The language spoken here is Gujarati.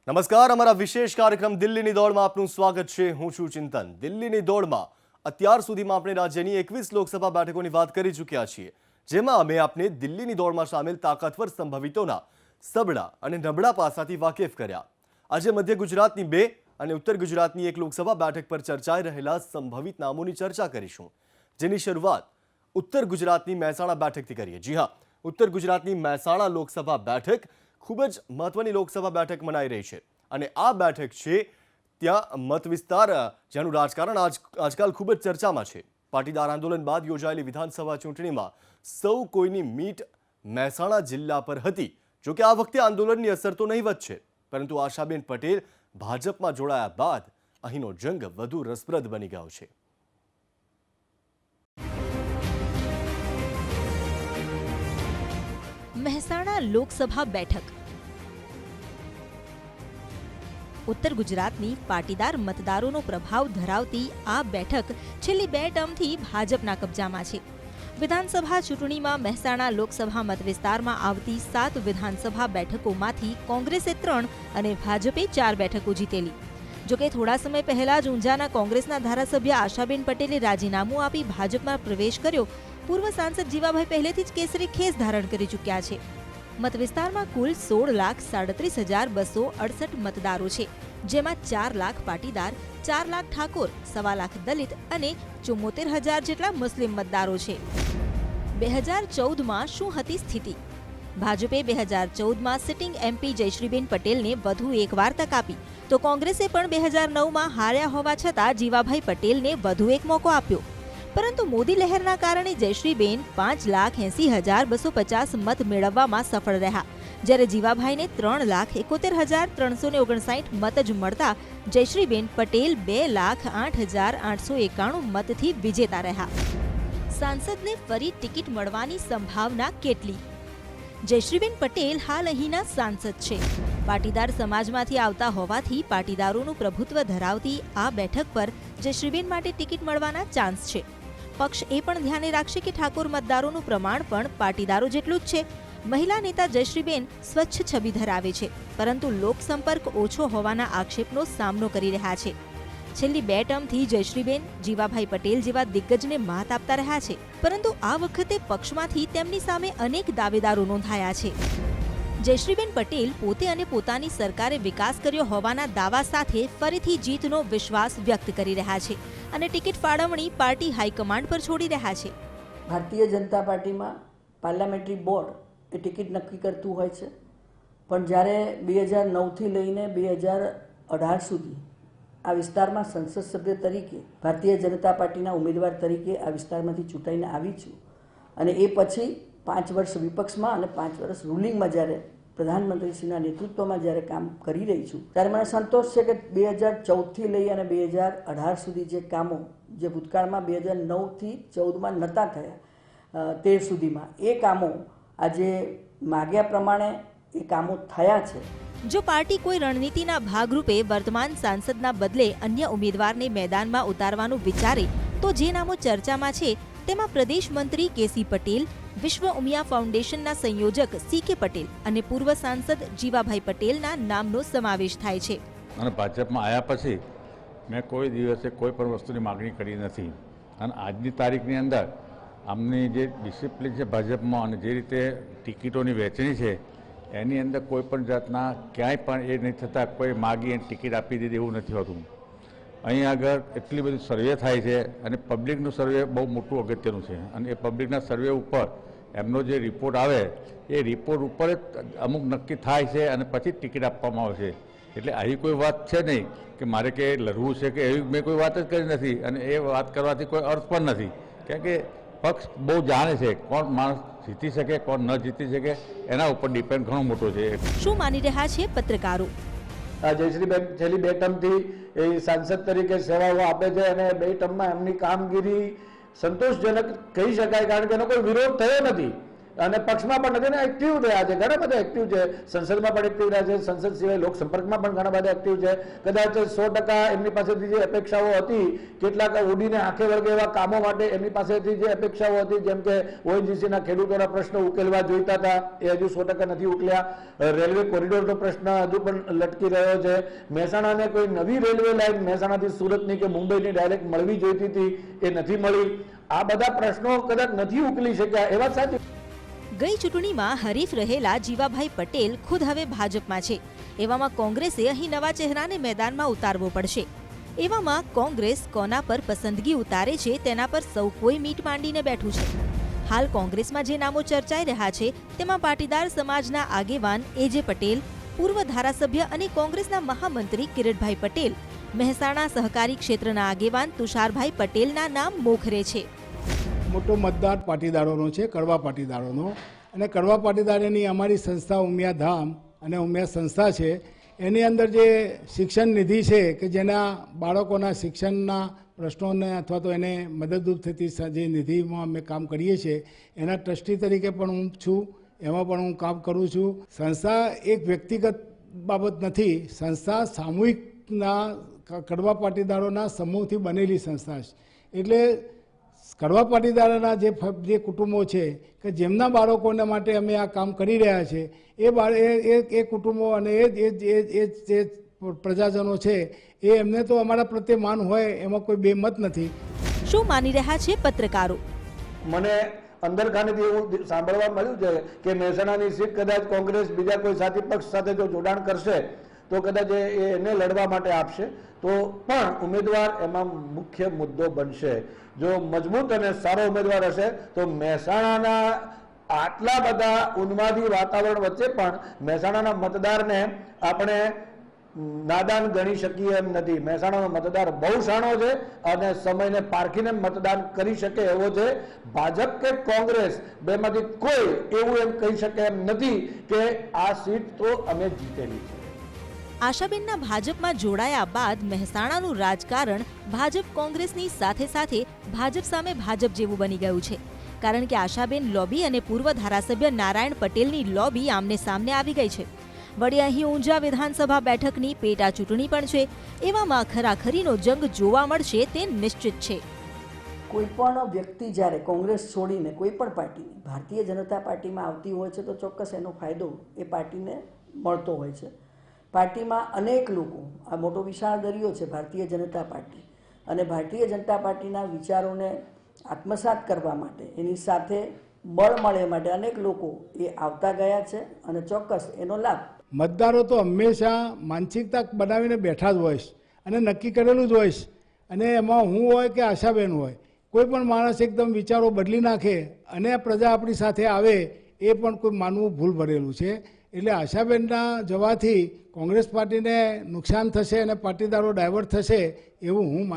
નમસ્કાર, અમારા વિશેષ કાર્યક્રમ દિલ્હીની દોડમાં આપનું સ્વાગત છે। હું છું ચિંતન। દિલ્હીની દોડમાં અત્યાર સુધીમાં આપણે રાજ્યની 21 લોકસભા બેઠકોની વાત કરી ચૂક્યા છીએ, જેમાં અમે આપને દિલ્હીની દોડમાં સામેલ તાકાતવર સંભવિતોના સબળા અને નબળા પાસાથી વાકેફ કર્યા। આજે મધ્ય ગુજરાતની 2 અને ઉત્તર ગુજરાતની 1 લોકસભા બેઠક પર ચર્ચાઈ રહેલા સંભવિત નામોની ચર્ચા કરીશું, જેની શરૂઆત ઉત્તર ગુજરાતની મહેસાણા બેઠકથી કરીએ। જી હા, ઉત્તર ગુજરાતની મહેસાણા લોકસભા બેઠક ખૂબ જ મહત્વની લોકસભા બેઠક મનાઈ રહી છે અને આ બેઠક છે ત્યાં મત વિસ્તાર જેનું રાજકારણ આજકાલ ખૂબ જ ચર્ચામાં છે। પાટીદાર આંદોલન બાદ યોજાયેલી વિધાનસભા ચૂંટણીમાં સૌ કોઈની મીટ મહેસાણા જિલ્લા પર હતી। જોકે આ વખતે આંદોલનની અસર તો નહીવત છે, પરંતુ આશાબેન પટેલ ભાજપમાં જોડાયા બાદ અહીંનો જંગ વધુ રસપ્રદ બની ગયો છે। મહેસાણા લોકસભા બેઠક ઉત્તર ગુજરાતની પાટીદાર મતદારોનો પ્રભાવ ધરાવતી આ બેઠક છેલ્લી 2 ટર્મથી ભાજપના કબજામાં છે। વિધાનસભા ચૂંટણીમાં મહેસાણા લોકસભા મતવિસ્તારમાં આવતી 7 વિધાનસભા બેઠકોમાંથી કોંગ્રેસે 3 અને ભાજપે 4 બેઠકો જીતેલી। જોકે થોડા સમય પહેલા જ ઊંઝાના કોંગ્રેસના ધારાસભ્ય આશાબેન પટેલે રાજીનામું આપી ભાજપમાં પ્રવેશ કર્યો। પૂર્વ સાંસદ જીવાભાઈ પહેલેથી જ કેસરી ખેસ ધારણ કરી ચૂક્યા છે। મતવિસ્તારમાં કુલ 16,37,268 મતદારો છે, જેમાં 4 લાખ પાટીદાર, 4 લાખ ઠાકોર, 1.25 લાખ દલિત અને 74,000 જેટલા મુસ્લિમ મતદારો છે। 2014માં શું હતી સ્થિતિ? ભાજપે 2014માં સિટિંગ એમપી જયશ્રીબેન પટેલને વધુ એકવાર તક આપી, તો કોંગ્રેસે પણ 2009માં હાર્યા હોવા છતાં જીવાભાઈ પટેલને વધુ એક મોકો આપ્યો। પરંતુ મોદી લહેરના કારણે જયશ્રીબેન 5,80,250 મત મેળવવામાં સફળ રહ્યા, જ્યારે જીવાભાઈને 3,71,359 મત જ મળતા જયશ્રીબેન પટેલ 2,08,891 મતથી વિજેતા રહ્યા। સાંસદને ફરી ટિકિટ મળવાની સંભાવના કેટલી? જયશ્રીબેન પટેલ હાલ અહીંના સાંસદ છે। પાટીદાર સમાજમાંથી આવતા હોવાથી પાટીદારોનું પ્રભુત્વ ધરાવતી આ બેઠક પર જયશ્રીબેન માટે ટિકિટ મળવાના ચાન્સ છે। પક્ષ એ પણ ધ્યાને રાખશે કે ઠાકોર મતદારોનું પ્રમાણ પણ પાટીદારો જેટલું જ છે। મહિલા નેતા જયશ્રીબેન સ્વચ્છ છબી ધરાવે છે, પરંતુ લોકસંપર્ક ઓછો હોવાના આક્ષેપનો સામનો કરી રહ્યા છે। છેલ્લી 2 ટર્મથી જયશ્રીબેન જીવાભાઈ પટેલ જેવા દિગ્ગજને માત આપતા રહ્યા છે, પરંતુ આ વખતે પક્ષમાંથી તેમની સામે અનેક દાવેદારો નોંધાયા છે। જયશ્રીબેન પટેલ પોતે અને પોતાની સરકારે વિકાસ કર્યો હોવાના દાવા સાથે ફરીથી જીતનો વિશ્વાસ વ્યક્ત કરી રહ્યા છે અને ટિકિટ ફાળવણી પાર્ટી હાઈકમાન્ડ પર છોડી રહ્યા છે। ભારતીય જનતા પાર્ટીમાં પાર્લામેન્ટરી બોર્ડ એ ટિકિટ નક્કી કરતું હોય છે, પણ જ્યારે 2009થી લઈને 2018 સુધી આ વિસ્તારમાં સંસદ સભ્ય તરીકે ભારતીય જનતા પાર્ટીના ઉમેદવાર તરીકે આ વિસ્તારમાંથી ચૂંટાઈને આવી છું અને એ પછી 5 વર્ષ વિપક્ષમાં અને 5 વર્ષ રૂલિંગમાં જ્યારે પ્રધાનમંત્રીશ્રીના નેતૃત્વમાં જ્યારે કામ કરી રહી છું, ત્યારે મને સંતોષ છે કે 2014થી લઈ અને 2018 સુધી જે કામો જે ભૂતકાળમાં 2009થી 14માં નહોતા થયા 13 સુધીમાં, એ કામો આજે માગ્યા પ્રમાણે એ કામો થયા છે। જો પાર્ટી કોઈ રણનીતિના ભાગરૂપે વર્તમાન સાંસદના બદલે અન્ય ઉમેદવારને મેદાનમાં ઉતારવાનું વિચારે તો જે નામો ચર્ચામાં છે તેમાં પ્રદેશ મંત્રી કેસી પટેલ, વિશ્વ ઉમિયા ફાઉન્ડેશનના સંયોજક CK પટેલ અને પૂર્વ સાંસદ જીવાભાઈ પટેલના નામનો સમાવેશ થાય છે। અને ભાજપમાં આવ્યા પછી મેં કોઈ દિવસે કોઈ પણ વસ્તુની માગણી કરી નથી અને આજની તારીખની અંદર આમની જે ડિસિપ્લિન છે ભાજપમાં અને જે રીતે ટિકિટોની વહેંચણી છે એની અંદર કોઈ પણ જાતના ક્યાંય પણ એ નહીં થતાં કોઈ માગી અને ટિકિટ આપી દીધી એવું નથી હોતું। અહીં આગળ એટલી બધી સર્વે થાય છે અને પબ્લિકનું સર્વે બહુ મોટું અગત્યનું છે અને એ પબ્લિકના સર્વે ઉપર એમનો જે રિપોર્ટ આવે એ રિપોર્ટ ઉપર જ અમુક નક્કી થાય છે અને પછી ટિકિટ આપવામાં આવે છે। એટલે આવી કોઈ વાત છે નહીં કે મારે કે લડવું છે કે એવી મેં કોઈ વાત જ કરી નથી અને એ વાત કરવાથી કોઈ અર્થ પણ નથી, કારણ કે પક્ષ બહુ જાણે છે કોણ માણસ જીતી શકે કોણ ન જીતી શકે એના ઉપર ડિપેન્ડ ઘણો મોટો છે। શું માની રહ્યા છે પત્રકારો? જયશ્રીબેન છેલ્લી 2 ટર્મથી એ સાંસદ તરીકે સેવાઓ આપે છે અને 2 ટર્મમાં એમની કામગીરી સંતોષજનક કહી શકાય, કારણ કે એનો કોઈ વિરોધ થયો નથી। અને પક્ષમાં પણ નથી ને એક્ટિવ રહ્યા છે, ઘણા બધા એક્ટિવ છે, સંસદમાં પણ એક્ટિવ રહ્યા છે, સંસદ સિવાય લોક સંપર્કમાં પણ ઘણા બધા એક્ટિવ છે. કદાચ 100% એમની પાસેથી જે અપેક્ષાઓ હતી, કેટલાક ઉડીને આંખે વળગે એવા કામો માટે એમની પાસેથી જે અપેક્ષાઓ હતી, જેમ કે ઓએનજીસીના ખેડૂતોના પ્રશ્નો ઉકેલવા જોઈતા હતા, એ હજુ 100% નથી ઉકેલ્યા. રેલવે કોરિડોરનો પ્રશ્ન હજુ પણ લટકી રહ્યો છે. મહેસાણાને કોઈ નવી રેલવે લાઇન મહેસાણાથી સુરતની કે મુંબઈની ડાયરેક્ટ મળવી જોઈતી હતી, એ નથી મળી. આ બધા પ્રશ્નો કદાચ નથી ઉકેલી શક્યા. એ વાત સાચી. ગઈ ચૂંટણીમાં હરીફ રહેલા જીવાભાઈ પટેલ ખુદ હવે ભાજપમાં છે. એવામાં કોંગ્રેસે અહીં નવા ચહેરાને મેદાનમાં ઉતારવો પડશે. એવામાં કોંગ્રેસ કોના પર પસંદગી ઉતારે છે તેના પર સૌ કોઈ મીટ માંડીને બેઠું છે. હાલ કોંગ્રેસમાં જે નામો ચર્ચાઈ રહ્યા છે તેમાં પાટીદાર સમાજના આગેવાન એજે પટેલ, પૂર્વ ધારાસભ્ય અને કોંગ્રેસના મહામંત્રી કિરીટભાઈ પટેલ, મહેસાણા સહકારી ક્ષેત્રના આગેવાન તુષારભાઈ પટેલના નામ મોખરે છે. મોટો મતદાર પાટીદારોનો છે, કડવા પાટીદારોનો. અને કડવા પાટીદારોની અમારી સંસ્થા ઉમિયાધામ અને ઉમિયા સંસ્થા છે. એની અંદર જે શિક્ષણ નિધિ છે કે જેના બાળકોના શિક્ષણના પ્રશ્નોને અથવા તો એને મદદરૂપ થતી જે નિધિમાં અમે કામ કરીએ છીએ, એના ટ્રસ્ટી તરીકે પણ હું છું, એમાં પણ હું કામ કરું છું. સંસ્થા એક વ્યક્તિગત બાબત નથી, સંસ્થા સામૂહિકના કડવા પાટીદારોના સમૂહથી બનેલી સંસ્થા છે. એટલે કડવા પાટીદારોના જે કુટુંબો છે કે જેમના બાળકોને માટે અમે આ કામ કરી રહ્યા છે, એ કુટુંબો અને એ પ્રજાજનો છે, એ એમને તો અમારા પ્રત્યે માન હોય, એમાં કોઈ બેમત નથી. શું માની રહ્યા છે પત્રકારો? મને અંદરખાનેથી એવું સાંભળવા મળ્યું છે કે મહેસાણાની સીટ કદાચ કોંગ્રેસ બીજા કોઈ સાથી પક્ષ સાથે જો જોડાણ કરશે તો કદાચ એને લડવા માટે આપશે, તો પણ ઉમેદવાર એમાં મુખ્ય મુદ્દો બનશે. જો મજબૂત અને સારો ઉમેદવાર હશે તો મહેસાણાના આટલા બધા ઉન્માદી વાતાવરણ વચ્ચે પણ મહેસાણાના મતદારને આપણે નાદાન ગણી શકીએ એમ નથી. મહેસાણાનો મતદાર બહુ શાણો છે અને સમયને પારખીને મતદાન કરી શકે એવો છે. ભાજપ કે કોંગ્રેસ બેમાંથી કોઈ એવું એમ કહી શકે એમ નથી કે આ સીટ તો અમે જીતેલી છે. આશાબેનના ભાજપમાં જોડાયા બાદ મહેસાણાનું રાજકારણ ભાજપ કોંગ્રેસની સાથે સાથે ભાજપ સામે ભાજપ જેવું બની ગયું છે. કારણ કે આશાબેન લોબી અને પૂર્વ ધારાસભ્ય નારાયણ પટેલની લોબી આમને સામને આવી ગઈ છે. વળી અહીં ઊંઝા વિધાનસભા બેઠકની પેટા ચૂંટણી પણ છે. એવામાં ખરાખરીનો જંગ જોવા મળશે તે નિશ્ચિત છે. કોઈ પણ વ્યક્તિ જ્યારે કોંગ્રેસ છોડીને કોઈ પણ પાર્ટીની ભારતીય જનતા પાર્ટીમાં આવતી હોય છે તો ચોક્કસ એનો ફાયદો એ પાર્ટીને મળતો હોય છે. પાર્ટીમાં અનેક લોકો, આ મોટો વિશાળ દરિયો છે ભારતીય જનતા પાર્ટી, અને ભારતીય જનતા પાર્ટીના વિચારોને આત્મસાત કરવા માટે, એની સાથે બળ મળે માટે અનેક લોકો એ આવતા ગયા છે અને ચોક્કસ એનો લાભ. મતદારો તો હંમેશા માનસિકતા બનાવીને બેઠા જ હોય અને નક્કી કરેલું જ હોય, અને એમાં હું હોય કે આશાબેન હોય, કોઈ પણ માણસ એકદમ વિચારો બદલી નાખે અને પ્રજા આપણી સાથે આવે એ પણ કોઈ માનવું ભૂલ ભરેલું છે. એટલે આશાબેનના જવાથી કોંગ્રેસ પાર્ટીને નુકસાન થશે અને પાટીદારો ડાયવર્ટ થશે એવું હું માનતો